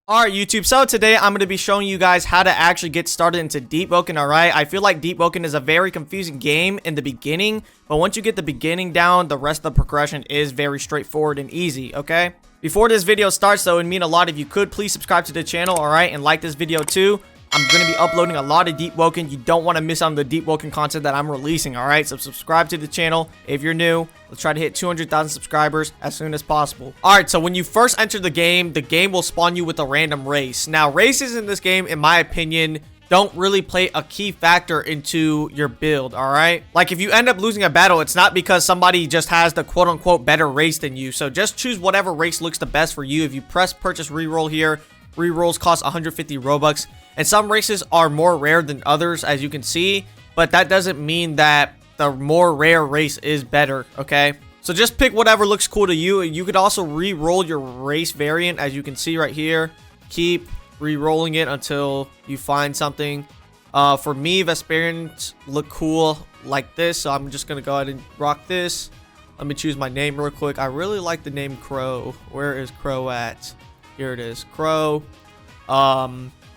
Alright YouTube, so today I'm going to be showing you guys how to actually get started into Deepwoken, alright? I feel like Deepwoken is a very confusing game in the beginning, but once you get the beginning down, the rest of the progression is very straightforward and easy, okay? Before this video starts though, it would mean a lot if you could please subscribe to the channel, alright? And like this video too. I'm going to be uploading a lot of Deepwoken. You don't want to miss out on the Deepwoken content that I'm releasing, alright? So subscribe to the channel if you're new. Let's try to hit 200,000 subscribers as soon as possible. Alright, so when you first enter the game will spawn you with a random race. Now, races in this game, in my opinion, don't really play a key factor into your build, alright? Like, if you end up losing a battle, it's not because somebody just has the quote-unquote better race than you. So just choose whatever race looks the best for you. If you press purchase reroll here, rerolls cost 150 Robux. And some races are more rare than others, as you can see. But that doesn't mean that the more rare race is better, okay? So just pick whatever looks cool to you. You could also re-roll your race variant, as you can see right here. Keep re-rolling it until you find something. For me, Vesperians look cool like this, so I'm just gonna go ahead and rock this. Let me choose my name real quick. I really like the name Crow. Where is Crow at? Here it is, Crow.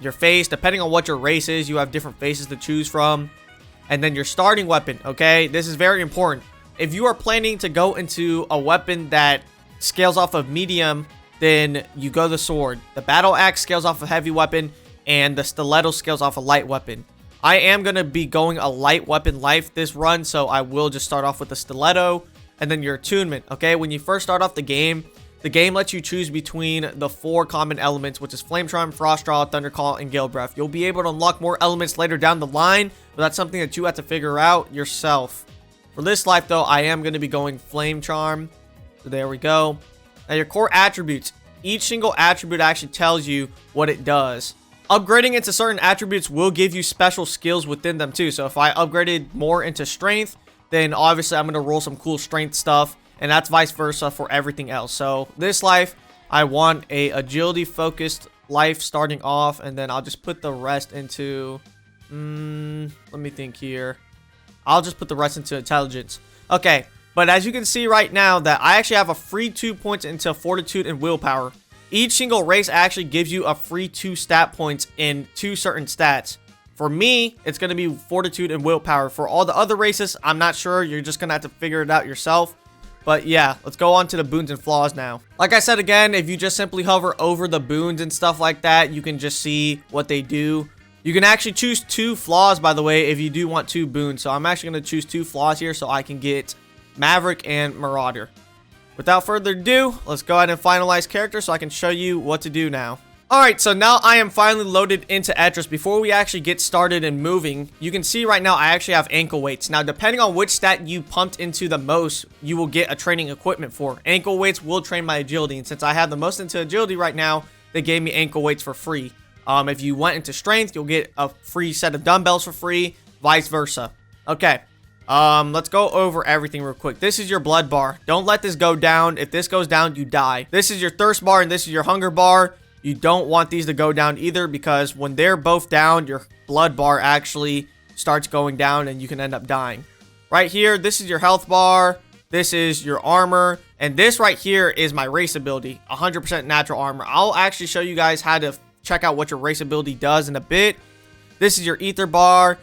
Your face, depending on what your race is, you have different faces to choose from. And then your starting weapon, okay? This is very important. If you are planning to go into a weapon that scales off of medium, then you go the sword. The battle axe scales off a heavy weapon, and the stiletto scales off a light weapon. I am going to be going a light weapon life this run, so I will just start off with the stiletto. And then your attunement, okay? When you first start off the game lets you choose between the 4 common elements, which is Flame Charm, Frost Draw, Thundercall, and Gale Breath. You'll be able to unlock more elements later down the line, but that's something that you have to figure out yourself. For this life, though, I am going to be going Flame Charm. So there we go. Now, your core attributes. Each single attribute actually tells you what it does. Upgrading into certain attributes will give you special skills within them, too. So if I upgraded more into Strength, then obviously I'm going to roll some cool Strength stuff. And that's vice versa for everything else. So this life, I want a agility focused life starting off. And then I'll just put the rest into... let me think here. I'll just put the rest into intelligence. Okay. But as you can see right now that I actually have a free 2 points into fortitude and willpower. Each single race actually gives you a free 2 stat points in 2 certain stats. For me, it's going to be fortitude and willpower. For all the other races, I'm not sure. You're just going to have to figure it out yourself. But yeah, let's go on to the boons and flaws now. Like I said again, if you just simply hover over the boons and stuff like that, you can just see what they do. You can actually choose 2 flaws, by the way, if you do want 2 boons. So I'm actually going to choose 2 flaws here so I can get Maverick and Marauder. Without further ado, let's go ahead and finalize character so I can show you what to do now. Alright, so now I am finally loaded into Etris. Before we actually get started and moving, you can see right now I actually have ankle weights. Now, depending on which stat you pumped into the most, you will get a training equipment for. Ankle weights will train my agility, and since I have the most into agility right now, they gave me ankle weights for free. If you went into strength, you'll get a free set of dumbbells for free, vice versa. Okay, let's go over everything real quick. This is your blood bar. Don't let this go down. If this goes down, you die. This is your thirst bar, and this is your hunger bar. You don't want these to go down either because when they're both down, your blood bar actually starts going down and you can end up dying. Right here, this is your health bar. This is your armor. And this right here is my race ability, 100% natural armor. I'll actually show you guys how to check out what your race ability does in a bit. This is your ether bar,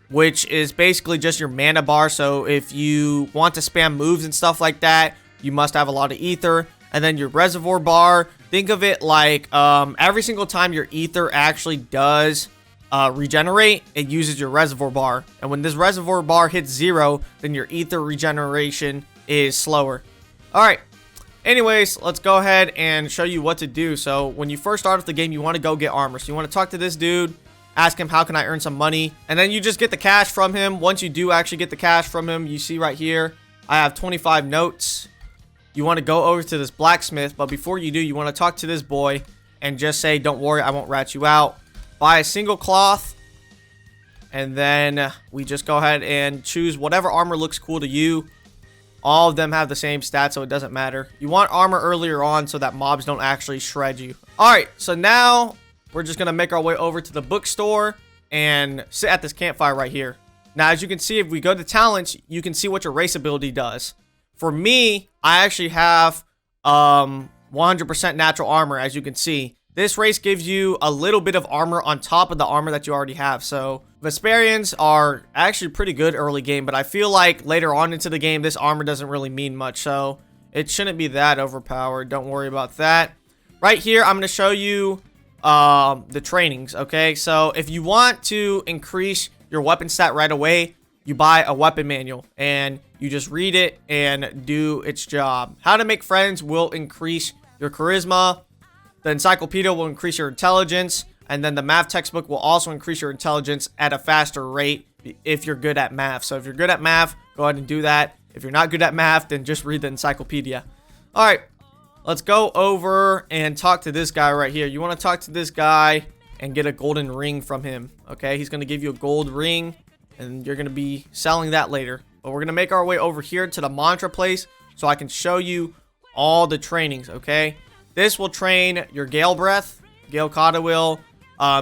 which is basically just your mana bar. So if you want to spam moves and stuff like that, you must have a lot of ether. And then your reservoir bar, think of it like every single time your ether actually does regenerate, it uses your reservoir bar. And when this reservoir bar hits 0, then your ether regeneration is slower. Alright, anyways, let's go ahead and show you what to do. So when you first start off the game, you want to go get armor. So you want to talk to this dude, ask him how can I earn some money. And then you just get the cash from him. Once you do actually get the cash from him, you see right here, I have 25 notes. You want to go over to this blacksmith, but before you do, you want to talk to this boy and just say, don't worry, I won't rat you out. Buy a single cloth, and then we just go ahead and choose whatever armor looks cool to you. All of them have the same stats, so it doesn't matter. You want armor earlier on so that mobs don't actually shred you. Alright, so now we're just going to make our way over to the bookstore and sit at this campfire right here. Now, as you can see, if we go to talents, you can see what your race ability does. For me, I actually have 100% natural armor, as you can see. This race gives you a little bit of armor on top of the armor that you already have. So Vesperians are actually pretty good early game, but I feel like later on into the game, this armor doesn't really mean much. So it shouldn't be that overpowered. Don't worry about that. Right here, I'm going to show you the trainings, okay? So if you want to increase your weapon stat right away, you buy a weapon manual and you just read it and do its job. How to make friends will increase your charisma. The encyclopedia will increase your intelligence, and then the math textbook will also increase your intelligence at a faster rate if you're good at math. So if you're good at math, go ahead and do that. If you're not good at math, then just read the encyclopedia. All right, let's go over and talk to this guy right here. You want to talk to this guy and get a golden ring from him, okay? He's going to give you a gold ring, and you're going to be selling that later. But we're going to make our way over here to the mantra place so I can show you all the trainings, okay? This will train your Gale Breath, Gale Cotterwill.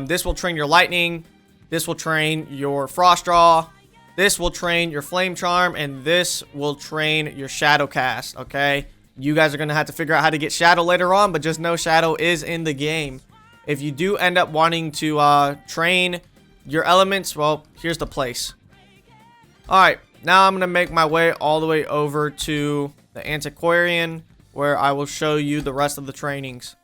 This will train your Lightning. This will train your Frost Draw. This will train your Flame Charm. And this will train your Shadow Cast, okay? You guys are going to have to figure out how to get Shadow later on, but just know Shadow is in the game. If you do end up wanting to train your elements, well, here's the place. Alright, now I'm going to make my way all the way over to the Antiquarian, where I will show you the rest of the trainings.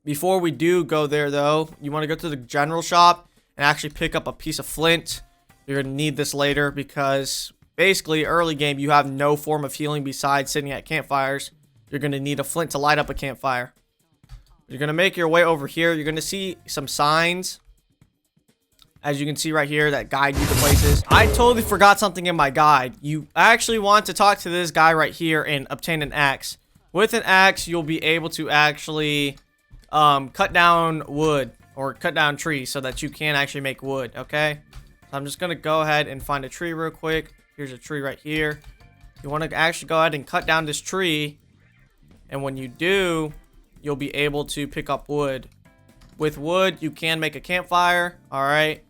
Before we do go there, though, you want to go to the general shop and actually pick up a piece of flint. You're going to need this later because basically early game you have no form of healing besides sitting at campfires. You're going to need a flint to light up a campfire. You're going to make your way over here. You're going to see some signs, as you can see right here, that guide you to places. I totally forgot something in my guide. You actually want to talk to this guy right here and obtain an axe. With an axe, you'll be able to actually cut down wood or cut down trees so that you can actually make wood, okay? So I'm just going to go ahead and find a tree real quick. Here's a tree right here. You want to actually go ahead and cut down this tree. And when you do, you'll be able to pick up wood. With wood, you can make a campfire, all right?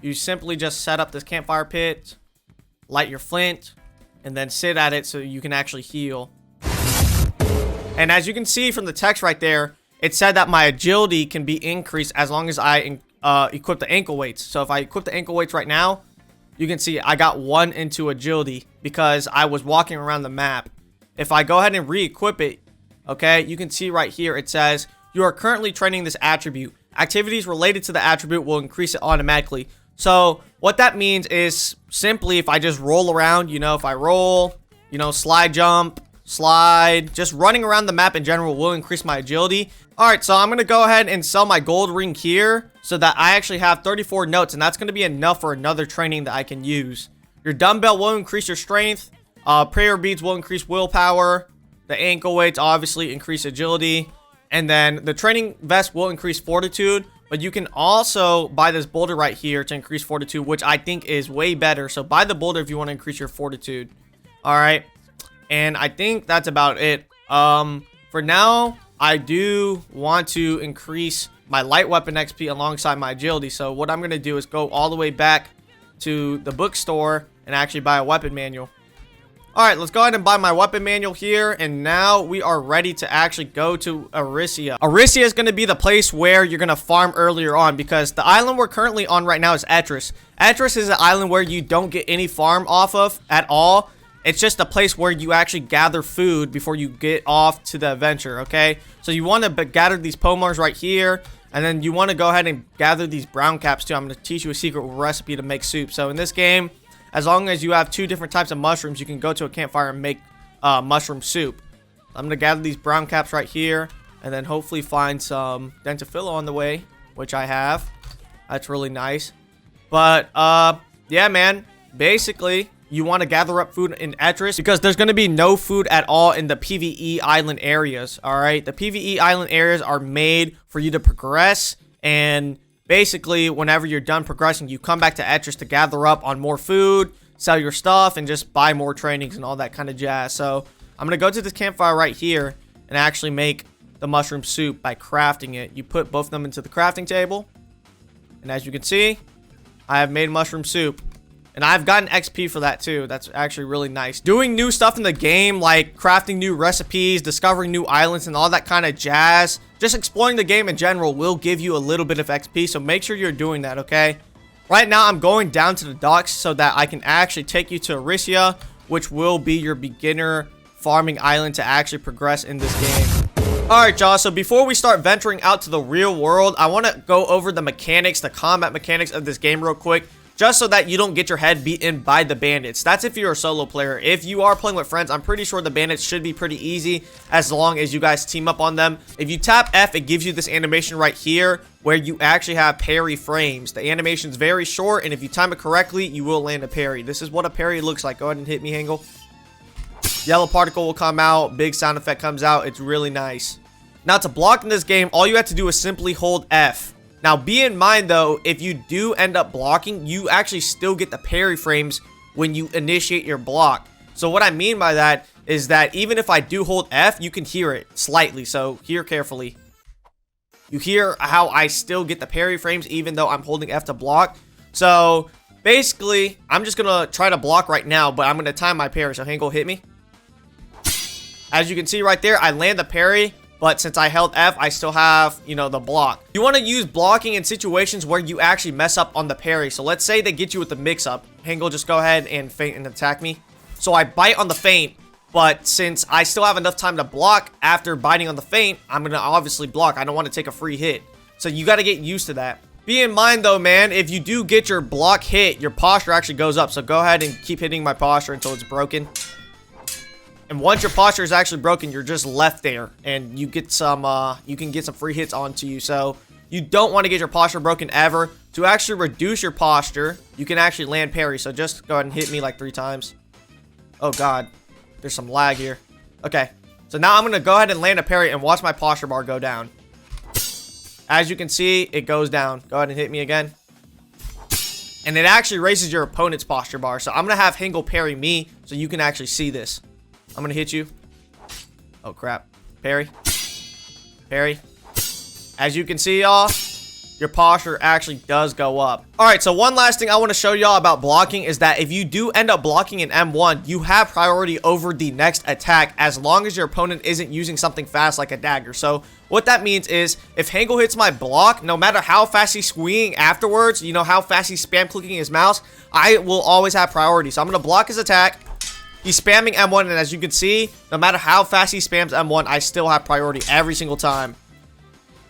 You simply just set up this campfire pit, light your flint, and then sit at it so you can actually heal. And as you can see from the text right there, it said that my agility can be increased as long as I equip the ankle weights. So if I equip the ankle weights right now, you can see I got 1 into agility because I was walking around the map. If I go ahead and re-equip it, okay, you can see right here it says, you are currently training this attribute. Activities related to the attribute will increase it automatically. So what that means is simply if I just roll around, you know, if I roll, you know, slide jump, slide, just running around the map in general will increase my agility. All right, so I'm going to go ahead and sell my gold ring here so that I actually have 34 notes, and that's going to be enough for another training that I can use. Your dumbbell will increase your strength. Prayer beads will increase willpower. The ankle weights obviously increase agility. And then the training vest will increase fortitude. But you can also buy this boulder right here to increase fortitude, which I think is way better. So buy the boulder if you want to increase your fortitude. All right. And I think that's about it. For now, I do want to increase my light weapon XP alongside my agility. So what I'm going to do is go all the way back to the bookstore and actually buy a weapon manual. All right, let's go ahead and buy my weapon manual here. And now we are ready to actually go to Arisia. Arisia is going to be the place where you're going to farm earlier on, because the island we're currently on right now is Etris. Etris is an island where you don't get any farm off of at all. It's just a place where you actually gather food before you get off to the adventure, okay? So you want to gather these pomars right here. And then you want to go ahead and gather these brown caps too. I'm going to teach you a secret recipe to make soup. So in this game, as long as you have 2 different types of mushrooms, you can go to a campfire and make mushroom soup. I'm going to gather these brown caps right here. And then hopefully find some dentifilo on the way, which I have. That's really nice. But, yeah, man. Basically, you want to gather up food in Etris because there's going to be no food at all in the PvE island areas, alright? The PvE island areas are made for you to progress, and basically, whenever you're done progressing, you come back to Etris to gather up on more food, sell your stuff, and just buy more trainings and all that kind of jazz. So, I'm going to go to this campfire right here and actually make the mushroom soup by crafting it. You put both of them into the crafting table, and as you can see, I have made mushroom soup. And I've gotten XP for that too. That's actually really nice. Doing new stuff in the game, like crafting new recipes, discovering new islands, and all that kind of jazz. Just exploring the game in general will give you a little bit of XP, so make sure you're doing that, okay? Right now, I'm going down to the docks so that I can actually take you to Aricia, which will be your beginner farming island to actually progress in this game. Alright, y'all, so before we start venturing out to the real world, I want to go over the mechanics, the combat mechanics of this game real quick, just so that you don't get your head beaten by the bandits. That's if you're a solo player. If you are playing with friends, I'm pretty sure the bandits should be pretty easy as long as you guys team up on them. If you tap F, it gives you this animation right here where you actually have parry frames. The animation is very short, and if you time it correctly, you will land a parry. This is what a parry looks like. Go ahead and hit me, Hangle. Yellow particle will come out. Big sound effect comes out. It's really nice. Now, to block in this game, all you have to do is simply hold F. Now, be in mind, though, if you do end up blocking, you actually still get the parry frames when you initiate your block. So what I mean by that is that even if I do hold F, you can hear it slightly. So hear carefully. You hear how I still get the parry frames even though I'm holding F to block. So basically, I'm just going to try to block right now, but I'm going to time my parry. So Hangle, hit me. As you can see right there, I land the parry. But since I held F, I still have, you know, the block. You want to use blocking in situations where you actually mess up on the parry. So let's say they get you with the mix-up. Hangle, just go ahead and feint and attack me. So I bite on the feint, but since I still have enough time to block after biting on the feint, I'm going to obviously block. I don't want to take a free hit. So you got to get used to that. Be in mind, though, man, if you do get your block hit, your posture actually goes up. So go ahead and keep hitting my posture until it's broken. And once your posture is actually broken, you're just left there, and you get some, you can get some free hits onto you. So you don't want to get your posture broken ever. To actually reduce your posture, you can actually land parry. So just go ahead and hit me like 3 times. Oh God, there's some lag here. Okay, so now I'm gonna go ahead and land a parry and watch my posture bar go down. As you can see, it goes down. Go ahead and hit me again. And it actually raises your opponent's posture bar. So I'm gonna have Hangle parry me so you can actually see this. I'm gonna hit you. Oh crap. Parry. Parry. As you can see, y'all, your posture actually does go up. Alright, so one last thing I want to show y'all about blocking is that if you do end up blocking in M1, you have priority over the next attack as long as your opponent isn't using something fast like a dagger. So what that means is if Hangle hits my block, no matter how fast he's swinging afterwards, you know, how fast he's spam clicking his mouse, I will always have priority. So I'm gonna block his attack. He's spamming M1, and as you can see, no matter how fast he spams M1, I still have priority every single time.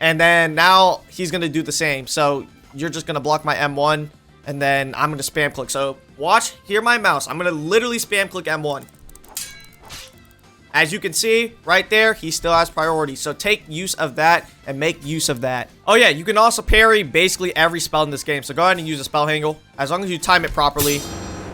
And then now he's going to do the same. So you're just going to block my M1, and then I'm going to spam click. So watch, hear my mouse. I'm going to literally spam click M1. As you can see, right there, he still has priority. So take use of that and make use of that. Oh yeah, you can also parry basically every spell in this game. So go ahead and use a spell, Hangle. As long as you time it properly,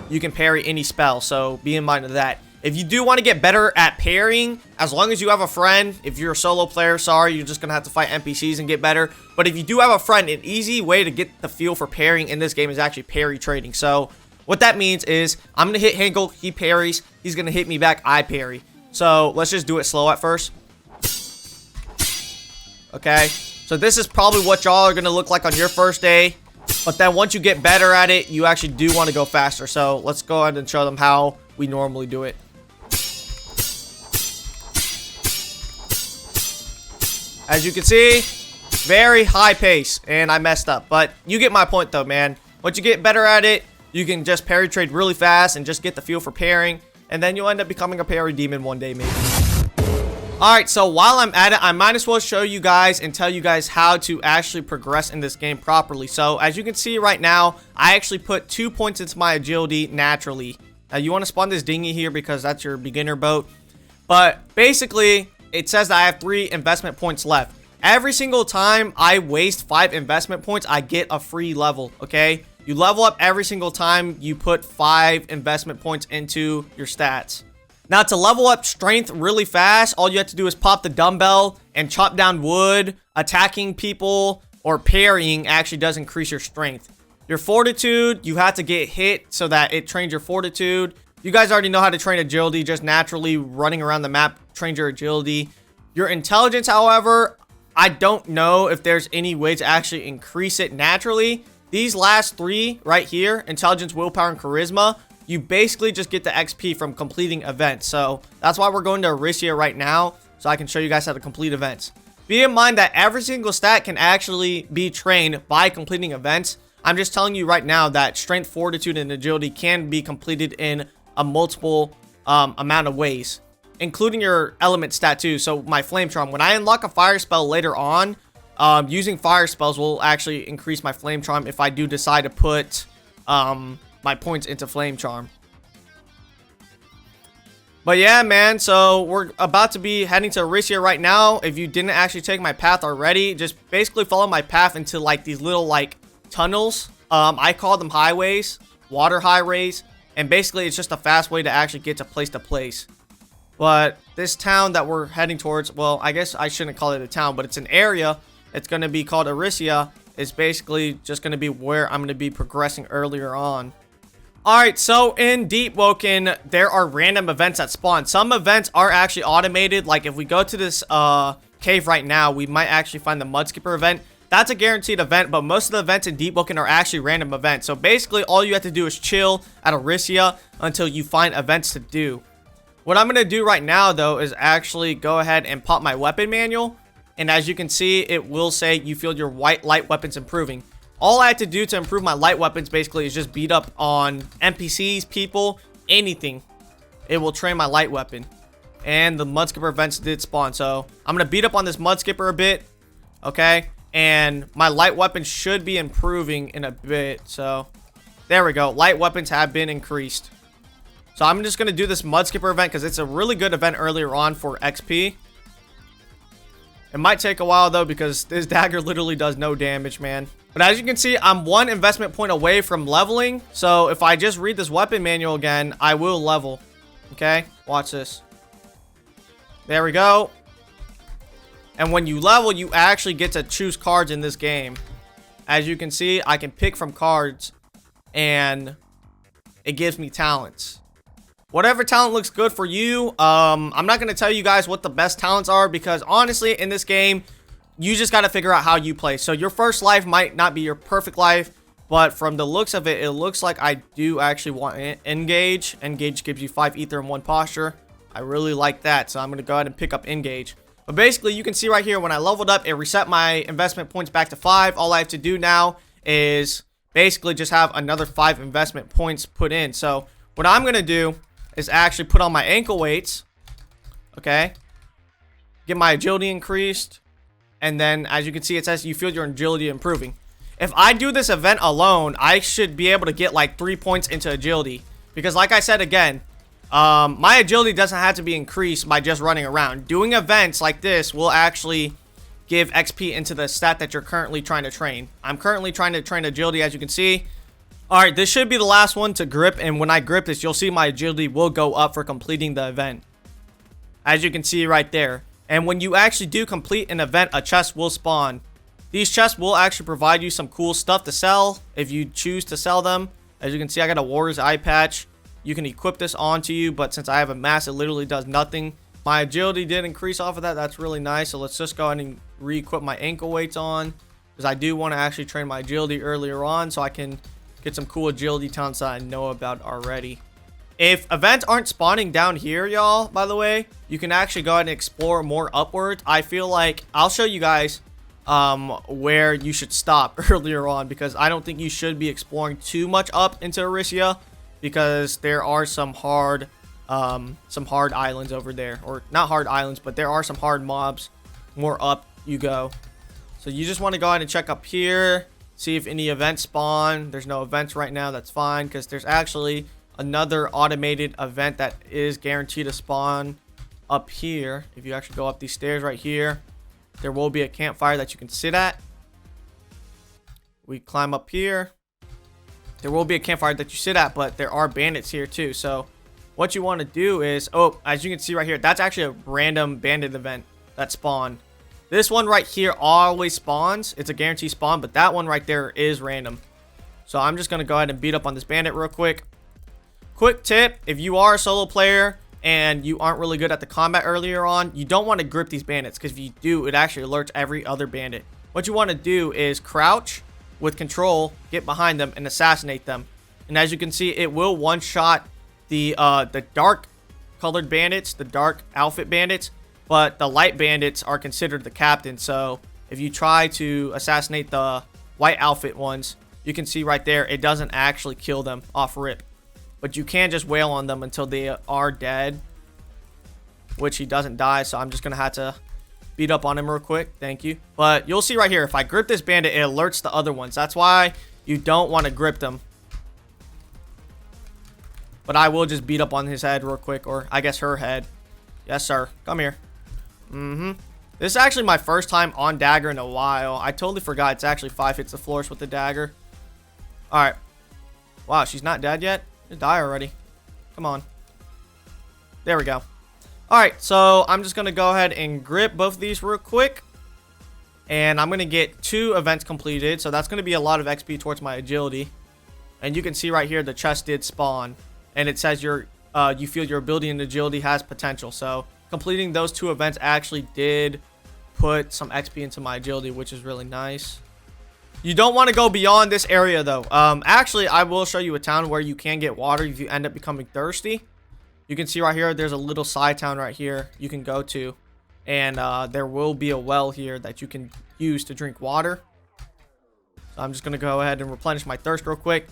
you can parry any spell, so be in mind of that. If you do want to get better at parrying, as long as you have a friend, if you're a solo player, sorry, you're just going to have to fight NPCs and get better. But if you do have a friend, an easy way to get the feel for parrying in this game is actually parry trading. So what that means is I'm going to hit Hangle, he parries, he's going to hit me back, I parry. So let's just do it slow at first. Okay, so this is probably what y'all are going to look like on your first day. But then once you get better at it, you actually do want to go faster. So let's go ahead and show them how we normally do it. As you can see, very high pace. And I messed up. But you get my point though, man. Once you get better at it, you can just parry trade really fast and just get the feel for parrying. And then you'll end up becoming a parry demon one day maybe. Alright, so while I'm at it, I might as well show you guys and tell you guys how to actually progress in this game properly. So, as you can see right now, I actually put 2 points into my agility naturally. Now, you want to spawn this dinghy here because that's your beginner boat. But, basically, it says that I have 3 investment points left. Every single time I waste 5 investment points, I get a free level, okay? You level up every single time you put 5 investment points into your stats. Now, to level up strength really fast, all you have to do is pop the dumbbell and chop down wood. Attacking people or parrying actually does increase your strength. Your fortitude, you have to get hit so that it trains your fortitude. You guys already know how to train agility. Just naturally running around the map trains your agility. Your intelligence, however, I don't know if there's any way to actually increase it naturally. these last 3 right here, intelligence, willpower, and charisma, you basically just get the XP from completing events. So that's why we're going to Arisia right now, so I can show you guys how to complete events. Be in mind that every single stat can actually be trained by completing events. I'm just telling you right now that strength, fortitude, and agility can be completed in a multiple amount of ways, including your element stat too. So my flame charm, when I unlock a fire spell later on, using fire spells will actually increase my flame charm if I do decide to put my points into flame charm. But yeah, man, so we're about to be heading to Arisia right now. If you didn't actually take my path already, just basically follow my path into like these little like tunnels. I call them highways, water highways, and basically it's just a fast way to actually get to place. But this town that we're heading towards, well, I guess I shouldn't call it a town, but it's an area. It's going to be called Arisia. It's basically just going to be where I'm going to be progressing earlier on. Alright, so in Deepwoken, there are random events that spawn. Some events are actually automated. Like if we go to this cave right now, we might actually find the Mudskipper event. That's a guaranteed event, but most of the events in Deepwoken are actually random events. So basically, all you have to do is chill at Arisia until you find events to do. What I'm going to do right now, though, is actually go ahead and pop my weapon manual. And as you can see, it will say you feel your light weapons improving. All I had to do to improve my light weapons basically is just beat up on NPCs, people, anything. It will train my light weapon. And the Mudskipper events did spawn. So I'm going to beat up on this Mudskipper a bit. Okay. And my light weapon should be improving in a bit. So there we go. Light weapons have been increased. So I'm just going to do this Mudskipper event because it's a really good event earlier on for XP. It might take a while though because this dagger literally does no damage, man. But as you can see, I'm 1 investment point away from leveling. So if I just read this weapon manual again, I will level. Okay, watch this. There we go. And when you level, you actually get to choose cards in this game. As you can see, I can pick from cards and it gives me talents. Whatever talent looks good for you. I'm not going to tell you guys what the best talents are because honestly, in this game, you just got to figure out how you play. So your first life might not be your perfect life, but from the looks of it, it looks like I do actually want Engage. Engage gives you 5 ether and 1 posture. I really like that, so I'm going to go ahead and pick up Engage. But basically, you can see right here, when I leveled up, it reset my investment points back to 5. All I have to do now is basically just have another 5 investment points put in. So what I'm going to do is actually put on my ankle weights. Okay. Get my agility increased. And then, as you can see, it says you feel your agility improving. If I do this event alone, I should be able to get like 3 points into agility. Because like I said again, my agility doesn't have to be increased by just running around. Doing events like this will actually give XP into the stat that you're currently trying to train. I'm currently trying to train agility, as you can see. Alright, this should be the last one to grip. And when I grip this, you'll see my agility will go up for completing the event. As you can see right there. And when you actually do complete an event, a chest will spawn. These chests will actually provide you some cool stuff to sell if you choose to sell them. As you can see, I got a Warrior's Eye Patch. You can equip this onto you, but since I have a mass, it literally does nothing. My agility did increase off of that. That's really nice. So let's just go ahead and re-equip my ankle weights on, because I do want to actually train my agility earlier on so I can get some cool agility talents that I know about already. If events aren't spawning down here, y'all, by the way, you can actually go ahead and explore more upwards. I feel like I'll show you guys where you should stop earlier on, because I don't think you should be exploring too much up into Arisia, because there are some hard islands over there, or not hard islands, but there are some hard mobs more up you go. So you just want to go ahead and check up here, see if any events spawn. There's no events right now. That's fine, because there's actually another automated event that is guaranteed to spawn up here. If you actually go up these stairs right here, there will be a campfire that you can sit at. We climb up here. There will be a campfire that you sit at, but there are bandits here too. So what you want to do is, oh, as you can see right here, that's actually a random bandit event that spawned. This one right here always spawns. It's a guaranteed spawn, but that one right there is random. So I'm just going to go ahead and beat up on this bandit real quick. Quick tip, if you are a solo player and you aren't really good at the combat earlier on, you don't want to grip these bandits, because if you do, it actually alerts every other bandit. What you want to do is crouch with control, get behind them and assassinate them. And as you can see, it will one-shot the dark colored bandits, the dark outfit bandits, but the light bandits are considered the captain. So if you try to assassinate the white outfit ones, you can see right there, it doesn't actually kill them off rip. But you can just wail on them until they are dead, which he doesn't die. So I'm just going to have to beat up on him real quick. Thank you. But you'll see right here, if I grip this bandit, it alerts the other ones. That's why you don't want to grip them. But I will just beat up on his head real quick, or I guess her head. Yes, sir. Come here. This is actually my first time on dagger in a while. I totally forgot it's actually 5 hits the floors with the dagger. Alright. Wow, she's not dead yet? Just die already. Come on. There we go. Alright, so I'm just going to go ahead and grip both of these real quick. And I'm going to get 2 events completed. So that's going to be a lot of XP towards my agility. And you can see right here the chest did spawn. And it says you feel your ability and agility has potential. So completing those 2 events actually did put some XP into my agility, which is really nice. You don't want to go beyond this area though. Actually, I will show you a town where you can get water if you end up becoming thirsty. You can see right here, there's a little side town right here you can go to. And there will be a well here that you can use to drink water. So I'm just going to go ahead and replenish my thirst real quick.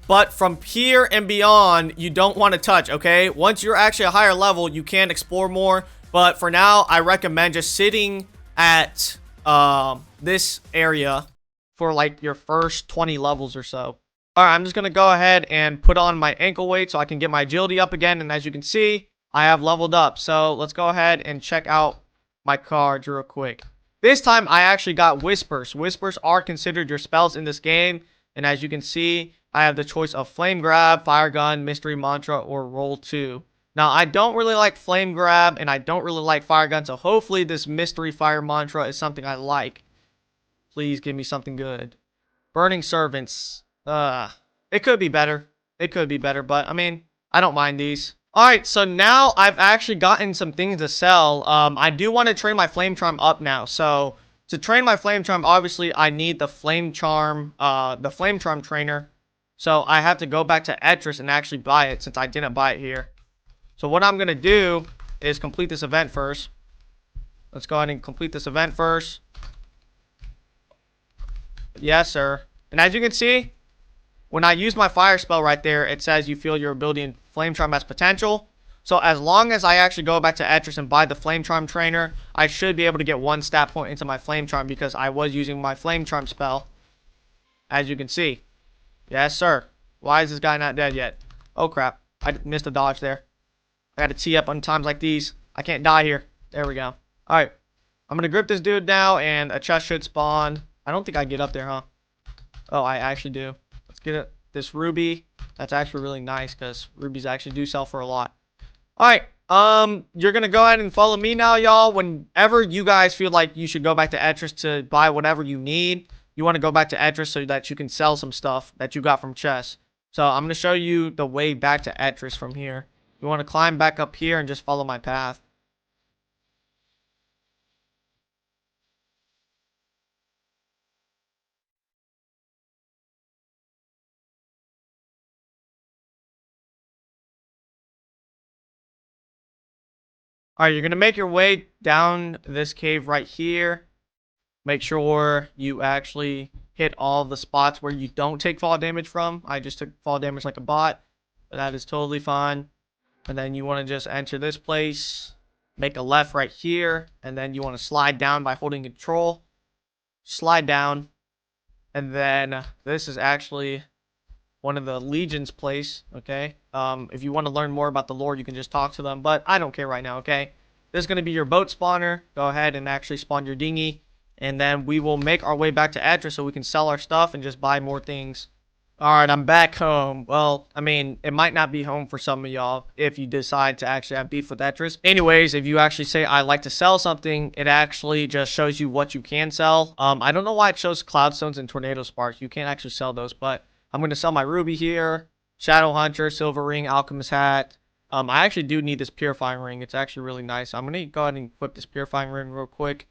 But from here and beyond, you don't want to touch, okay? Once you're actually a higher level, you can explore more. But for now, I recommend just sitting at this area for like your first 20 levels or so. Alright, I'm just going to go ahead and put on my ankle weight so I can get my agility up again. And as you can see, I have leveled up. So let's go ahead and check out my cards real quick. This time, I actually got Whispers. Whispers are considered your spells in this game. And as you can see, I have the choice of Flame Grab, Fire Gun, Mystery Mantra, or Roll 2. Now, I don't really like Flame Grab, and I don't really like Fire Gun, so hopefully this Mystery Fire Mantra is something I like. Please give me something good. Burning Servants. It could be better. It could be better, but, I mean, I don't mind these. Alright, so now I've actually gotten some things to sell. I do want to train my Flame Charm up now, so to train my Flame Charm, obviously, I need the Flame Charm trainer. So I have to go back to Etris and actually buy it since I didn't buy it here. So what I'm going to do is complete this event first. Let's go ahead and complete this event first. Yes, sir. And as you can see, when I use my fire spell right there, it says you feel your ability in Flame Charm has potential. So as long as I actually go back to Etris and buy the Flame Charm trainer, I should be able to get 1 stat point into my Flame Charm because I was using my Flame Charm spell. As you can see. Yes, sir. Why is this guy not dead yet? Oh, crap. I missed a dodge there. I got to tee up on times like these. I can't die here. There we go. Alright. I'm going to grip this dude now, and a chest should spawn. I don't think I get up there, huh? Oh, I actually do. Let's get it. This ruby. That's actually really nice, because rubies actually do sell for a lot. Alright. You're going to go ahead and follow me now, y'all. Whenever you guys feel like you should go back to Etris to buy whatever you need, you want to go back to Etris so that you can sell some stuff that you got from chests. So I'm going to show you the way back to Etris from here. You want to climb back up here and just follow my path. Alright, you're going to make your way down this cave right here. Make sure you actually hit all the spots where you don't take fall damage from. I just took fall damage like a bot, but that is totally fine. And then you want to just enter this place, make a left right here, and then you want to slide down by holding control. Slide down, and then this is actually one of the Legion's place, okay? If you want to learn more about the lore, you can just talk to them, but I don't care right now, okay? This is going to be your boat spawner. Go ahead and actually spawn your dinghy. And then we will make our way back to Etris so we can sell our stuff and just buy more things. Alright, I'm back home. Well, I mean, it might not be home for some of y'all if you decide to actually have beef with Etris. Anyways, if you actually say, I like to sell something, it actually just shows you what you can sell. I don't know why it shows Cloudstones and Tornado Sparks. You can't actually sell those, but I'm going to sell my Ruby here. Shadow Hunter, Silver Ring, Alchemist Hat. I actually do need this Purifying Ring. It's actually really nice. I'm going to go ahead and equip this Purifying Ring real quick.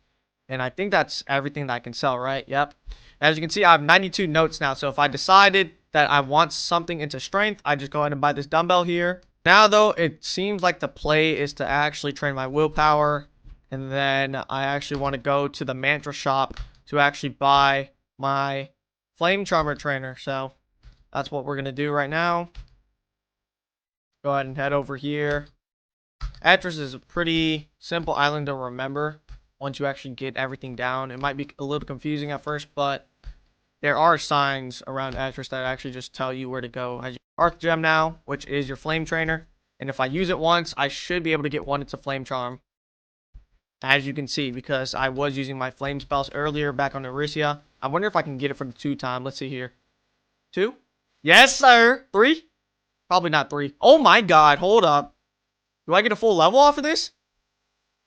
And I think that's everything that I can sell, right? Yep. As you can see, I have 92 notes now. So if I decided that I want something into strength, I just go ahead and buy this dumbbell here. Now, though, it seems like the play is to actually train my willpower. And then I actually want to go to the mantra shop to actually buy my flame charmer trainer. So that's what we're going to do right now. Go ahead and head over here. Atris is a pretty simple island to remember once you actually get everything down. It might be a little confusing at first, but there are signs around Atris that actually just tell you where to go. As your Arc Gem now, which is your Flame Trainer. And if I use it once, I should be able to get one into Flame Charm. As you can see, because I was using my Flame Spells earlier back on Aricia. I wonder if I can get it for the 2 time. Let's see here. 2? Yes, sir. 3? Probably not 3. Oh my god, hold up. Do I get a full level off of this?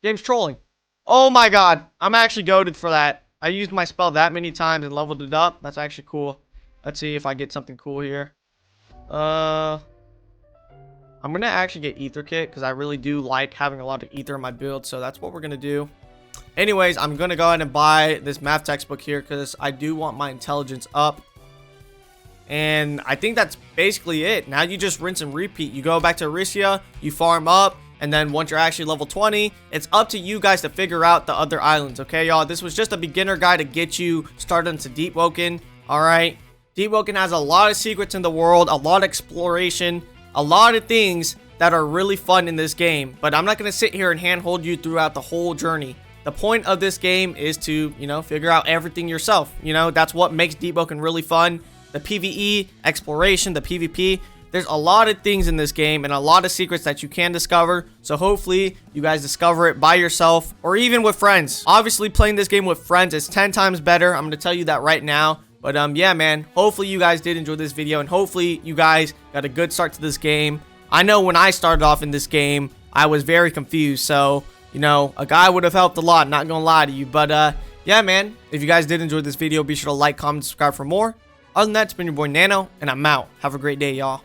Game's trolling. Oh my god, I'm actually goated for that. I used my spell that many times and leveled it up. That's actually cool. Let's see if I get something cool here. I'm gonna actually get Ether Kit because I really do like having a lot of Ether in my build. So that's what we're gonna do. Anyways, I'm gonna go ahead and buy this math textbook here because I do want my intelligence up. And I think that's basically it. Now you just rinse and repeat. You go back to Aricia, you farm up, and then once you're actually level 20, it's up to you guys to figure out the other islands, okay, y'all? This was just a beginner guide to get you started into Deepwoken, all right? Deepwoken has a lot of secrets in the world, a lot of exploration, a lot of things that are really fun in this game. But I'm not going to sit here and handhold you throughout the whole journey. The point of this game is to, figure out everything yourself. That's what makes Deepwoken really fun. The PvE, exploration, the PvP. There's a lot of things in this game and a lot of secrets that you can discover. So hopefully you guys discover it by yourself or even with friends. Obviously playing this game with friends is 10 times better. I'm going to tell you that right now. But yeah, man, hopefully you guys did enjoy this video and hopefully you guys got a good start to this game. I know when I started off in this game, I was very confused. So, a guy would have helped a lot, not going to lie to you. But yeah, man, if you guys did enjoy this video, be sure to like, comment, subscribe for more. Other than that, it's been your boy Nano, and I'm out. Have a great day, y'all.